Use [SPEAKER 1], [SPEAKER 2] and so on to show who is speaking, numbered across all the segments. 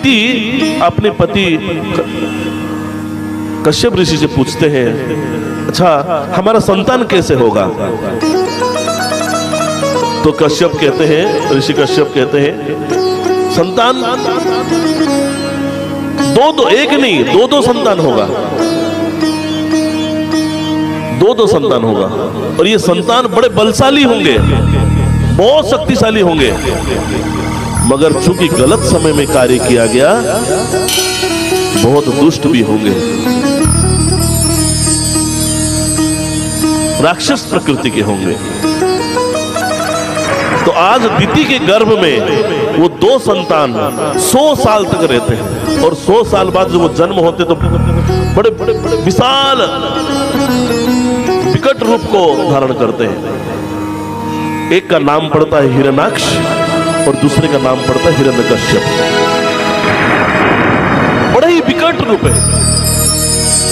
[SPEAKER 1] दिति अपने पति कश्यप ऋषि से पूछते हैं, अच्छा हमारा संतान कैसे होगा? तो कश्यप कहते हैं, ऋषि कश्यप कहते हैं, संतान दो एक नहीं, दो संतान होगा, दो संतान होगा। और ये संतान बड़े बलशाली होंगे, बहुत शक्तिशाली होंगे, मगर चूंकि गलत समय में कार्य किया गया, बहुत दुष्ट भी होंगे, राक्षस प्रकृति के होंगे। तो आज दिति के गर्भ में वो दो संतान 100 साल तक रहते हैं, और 100 साल बाद जब वो जन्म होते तो बड़े बड़े विशाल विकट रूप को धारण करते हैं। एक का नाम पड़ता है हिरण्याक्ष और दूसरे का नाम पड़ता है हिरण्यकश्यप। बड़ा ही विकट रूप है।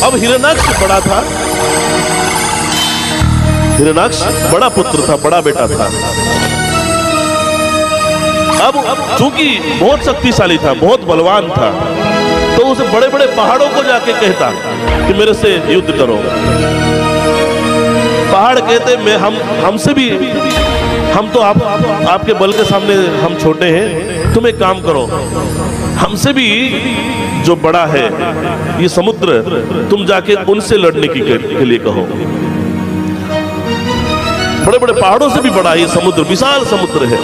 [SPEAKER 1] अब हिरण्याक्ष बड़ा था, हिरण्याक्ष बड़ा पुत्र था, बड़ा बेटा था। अब चूंकि बहुत शक्तिशाली था, बहुत बलवान था, तो उसे बड़े बड़े पहाड़ों को जाके कहता कि मेरे से युद्ध करो। पहाड़ कहते मैं हमसे भी, हम तो आपके बल के सामने हम छोटे हैं, तुम एक काम करो, हमसे भी जो बड़ा है ये समुद्र, तुम जाके उनसे लड़ने के लिए कहो। बड़े बड़े पहाड़ों से भी बड़ा ये समुद्र, विशाल समुद्र है।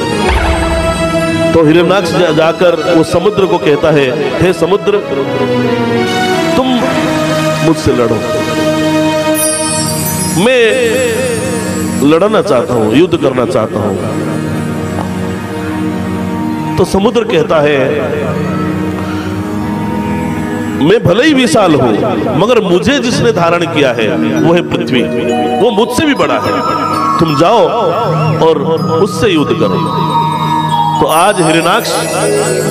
[SPEAKER 1] तो हिरण्याक्ष जाकर वो समुद्र को कहता है, हे समुद्र, तुम मुझसे लड़ो, मैं लड़ना चाहता हूं, युद्ध करना चाहता हूं। तो समुद्र कहता है, मैं भले ही विशाल हूं, मगर मुझे जिसने धारण किया है वो है पृथ्वी, वो मुझसे भी बड़ा है, तुम जाओ और उससे युद्ध करो। तो आज हिरण्याक्ष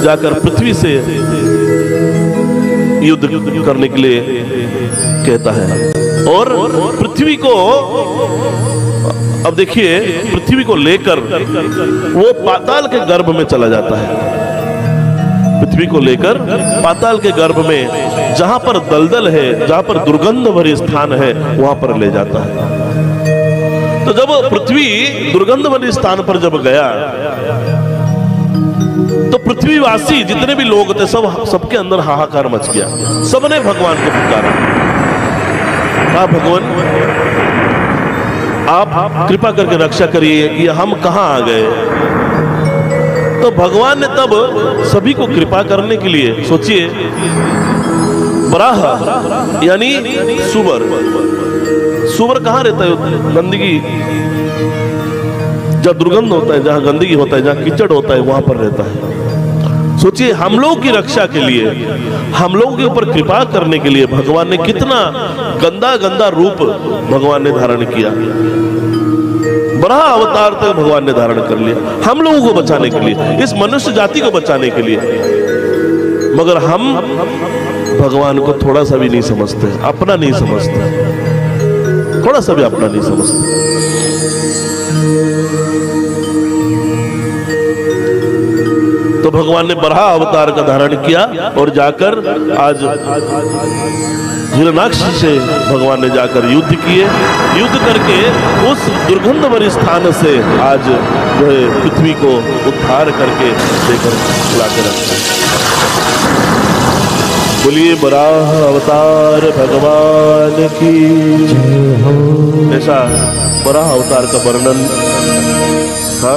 [SPEAKER 1] जाकर पृथ्वी से युद्ध करने के लिए कहता है, और पृथ्वी को, अब देखिए, पृथ्वी को लेकर वो पाताल के गर्भ में चला जाता है। पृथ्वी को लेकर पाताल के गर्भ में, जहां पर दलदल है, जहां पर दुर्गंध भरी स्थान है, वहां पर ले जाता है। तो जब पृथ्वी दुर्गंध भरी स्थान पर जब गया, तो पृथ्वीवासी जितने भी लोग थे, सबके अंदर हाहाकार मच गया। सबने भगवान को पुकारा, कहा भगवान आप कृपा करके रक्षा करिए कि हम कहां आ गए। तो भगवान ने तब सभी को कृपा करने के लिए, सोचिए, बराह यानी सुवर, सुवर कहां रहता है? गंदगी, जहां दुर्गंध होता है, जहां गंदगी होता है, जहां कीचड़ होता है, वहां पर रहता है। सोचिए, हम लोग की रक्षा के लिए, हम लोगों के ऊपर कृपा करने के लिए भगवान ने कितना गंदा गंदा रूप भगवान ने धारण किया। बराह अवतार तक भगवान ने धारण कर लिया हम लोगों को बचाने के लिए, इस मनुष्य जाति को बचाने के लिए। मगर हम भगवान को थोड़ा सा भी नहीं समझते, अपना नहीं समझते, थोड़ा सा भी अपना नहीं समझते। तो भगवान ने बराह अवतार का धारण किया और जाकर आज हिरण्याक्ष से भगवान ने जाकर युद्ध किए। युद्ध करके उस दुर्गंध भरे स्थान से आज जो है पृथ्वी को उद्धार करके लेकर लाके रखा। बोलिए बराह अवतार भगवान की जय हो। ऐसा बराह अवतार का वर्णन था।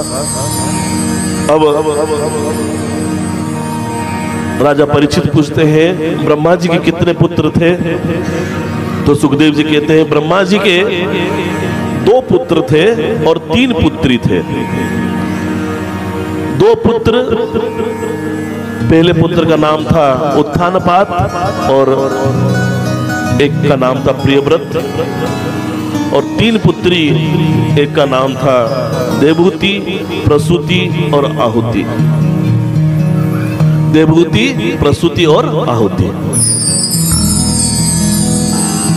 [SPEAKER 1] अब राजा परीक्षित पूछते हैं ब्रह्मा जी के कितने पुत्र थे? तो सुखदेव जी कहते हैं ब्रह्मा जी के 2 पुत्र थे और 3 पुत्री थे। 2 पुत्र, पहले पुत्र का नाम था उत्थानपाद और एक का नाम था प्रियव्रत, और 3 पुत्री, एक का नाम था देवहूति, प्रसूति और आहुति। देवहूति, प्रसूति और आहुति।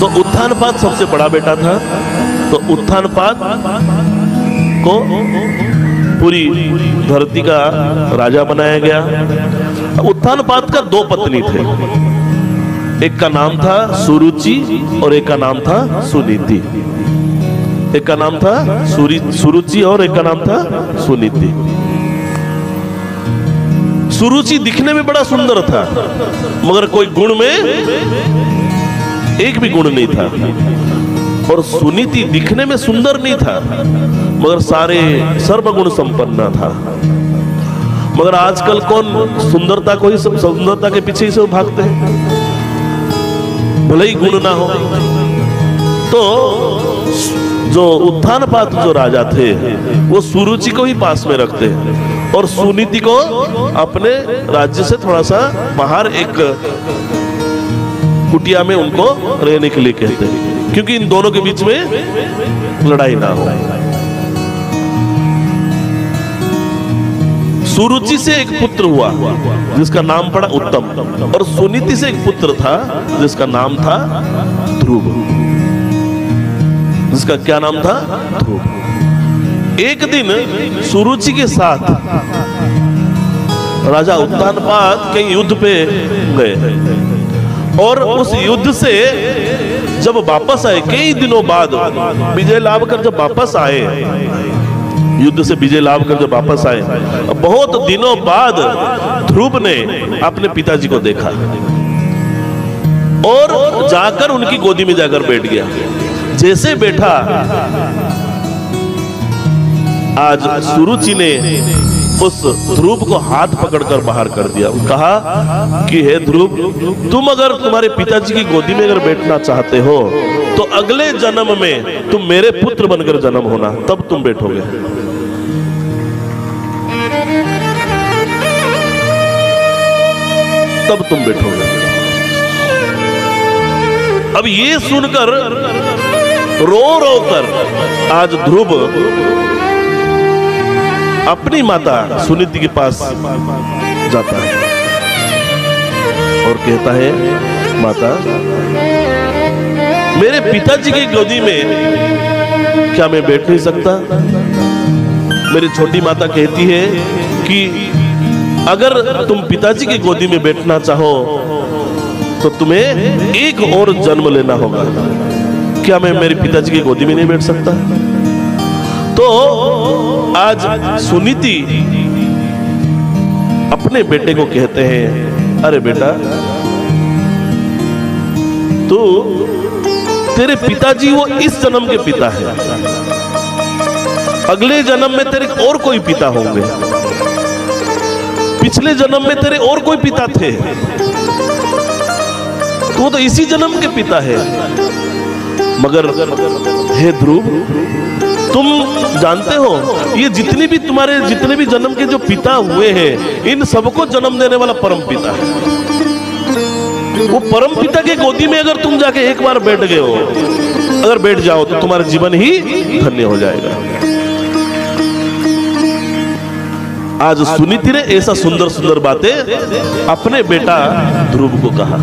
[SPEAKER 1] तो उत्थानपाद सबसे बड़ा बेटा था। तो उत्थानपाद को पूरी धरती का राजा बनाया गया। उत्तानपाद का दो पत्नी थे, एक का नाम था सुरुचि और एक का नाम था सुनीति। एक का नाम था सुरुचि और एक का नाम था सुनीति। सुरुचि दिखने में बड़ा सुंदर था, मगर कोई गुण में एक भी गुण नहीं था। और सुनीति दिखने में सुंदर नहीं था, मगर सारे सर्वगुण संपन्न था। मगर आजकल कौन सुंदरता को ही, सुंदरता के पीछे ही से भागते हैं, भले ही गुण ना हो। तो जो उत्तानपाद जो राजा थे वो सुरुचि को ही पास में रखते हैं और सुनीति को अपने राज्य से थोड़ा सा बाहर एक कुटिया में उनको रहने के लिए कहते हैं, क्योंकि इन दोनों के बीच में लड़ाई ना हो। सुरुचि से एक पुत्र हुआ जिसका नाम पड़ा उत्तम, और सुनीति से एक पुत्र था जिसका नाम था ध्रुव। जिसका क्या नाम था? ध्रुव। एक दिन सुरुचि के साथ राजा उत्तानपाद कहीं युद्ध पे गए, और उस युद्ध से जब वापस आए, कई दिनों बाद विजय लाभ कर जब वापस आए, युद्ध से विजय लाभ कर जब वापस आए, बहुत दिनों बाद ध्रुव ने अपने पिताजी को देखा और जाकर उनकी गोदी में जाकर बैठ गया। जैसे बैठा, आज सुरुचि ने उस ध्रुव को हाथ पकड़कर बाहर कर दिया। कहा कि हे ध्रुव, तुम अगर तुम्हारे पिताजी की गोदी में अगर बैठना चाहते हो तो अगले जन्म में तुम मेरे पुत्र बनकर जन्म होना, तब तुम बैठोगे। तब तुम बैठोगे। अब ये सुनकर रो रो कर आज ध्रुव अपनी माता सुनीति के पास जाता है और कहता है, माता, मेरे पिताजी की गोदी में क्या मैं बैठ नहीं सकता? मेरी छोटी माता कहती है कि अगर तुम पिताजी की गोदी में बैठना चाहो तो तुम्हें एक और जन्म लेना होगा। क्या मैं मेरे पिताजी की गोदी में नहीं बैठ सकता? तो आज सुनीति अपने बेटे को कहते हैं, अरे बेटा, तो तेरे पिताजी वो इस जन्म के पिता है, अगले जन्म में तेरे और कोई पिता होंगे, पिछले जन्म में तेरे और कोई पिता थे, तो तो इसी जन्म के पिता है। मगर हे ध्रुव, तुम जानते हो ये जितने भी जन्म के जो पिता हुए हैं, इन सबको जन्म देने वाला परम पिता है। वो परम पिता के गोदी में अगर तुम जाके एक बार बैठ गए हो, अगर बैठ जाओ तो तुम्हारा जीवन ही धन्य हो जाएगा। आज सुनीति ने ऐसा सुंदर सुंदर बातें अपने बेटा ध्रुव को कहा।